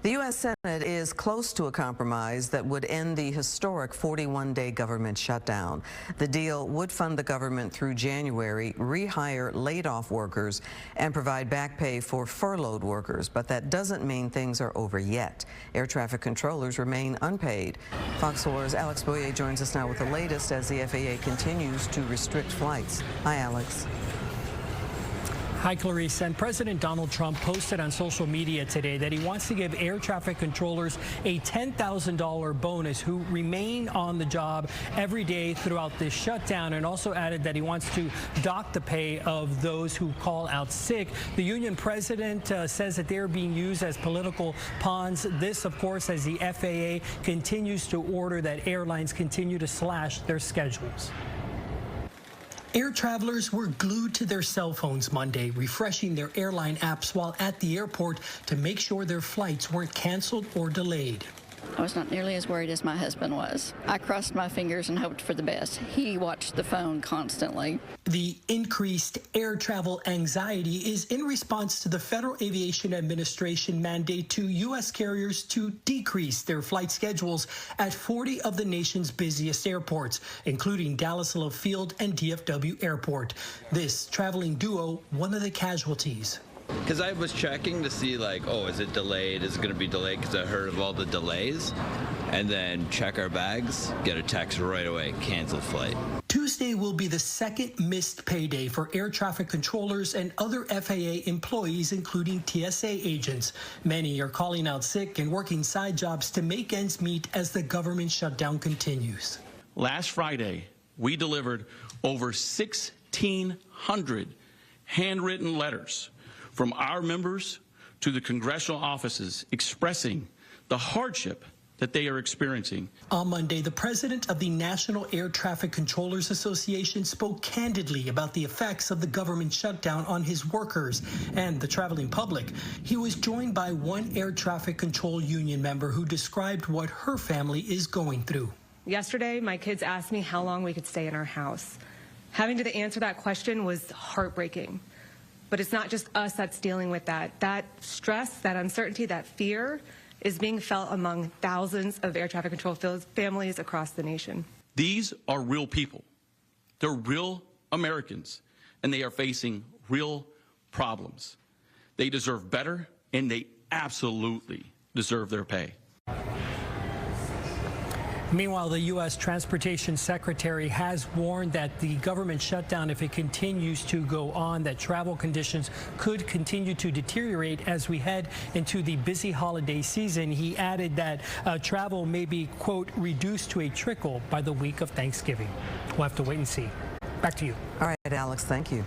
The U.S. Senate is close to a compromise that would end the historic 41-day government shutdown. The deal would fund the government through January, rehire laid-off workers, and provide back pay for furloughed workers. But that doesn't mean things are over yet. Air traffic controllers remain unpaid. Fox 4's Alex Boyer joins us now with the latest as the FAA continues to restrict flights. Hi, Alex. Hi, Clarice. And President Donald Trump posted on social media today that he wants to give air traffic controllers a $10,000 bonus who remain on the job every day throughout this shutdown, and also added that he wants to dock the pay of those who call out sick. The union president says that they're being used as political pawns. This, of course, as the FAA continues to order that airlines continue to slash their schedules. Air travelers were glued to their cell phones Monday, refreshing their airline apps while at the airport to make sure their flights weren't canceled or delayed. I was not nearly as worried as my husband was. I crossed my fingers and hoped for the best. He watched the phone constantly. The increased air travel anxiety is in response to the Federal Aviation Administration mandate to U.S. carriers to decrease their flight schedules at 40 of the nation's busiest airports, including Dallas Love Field and DFW Airport. This traveling duo, one of the casualties. Because I was checking to see, like, oh, is it delayed? Is it going to be delayed? Because I heard of all the delays. And then check our bags, get a text right away, canceled flight. Tuesday will be the second missed payday for air traffic controllers and other FAA employees, including TSA agents. Many are calling out sick and working side jobs to make ends meet as the government shutdown continues. Last Friday, we delivered over 1,600 handwritten letters from our members to the congressional offices expressing the hardship that they are experiencing. On Monday, the president of the National Air Traffic Controllers Association spoke candidly about the effects of the government shutdown on his workers and the traveling public. He was joined by one air traffic control union member who described what her family is going through. Yesterday, my kids asked me how long we could stay in our house. Having to answer that question was heartbreaking. But it's not just us that's dealing with that. That stress, that uncertainty, that fear is being felt among thousands of air traffic control families across the nation. These are real people. They're real Americans, and they are facing real problems. They deserve better, and they absolutely deserve their pay. Meanwhile, the U.S. Transportation Secretary has warned that the government shutdown, if it continues to go on, that travel conditions could continue to deteriorate as we head into the busy holiday season. He added that travel may be, quote, reduced to a trickle by the week of Thanksgiving. We'll have to wait and see. Back to you. All right, Alex, thank you.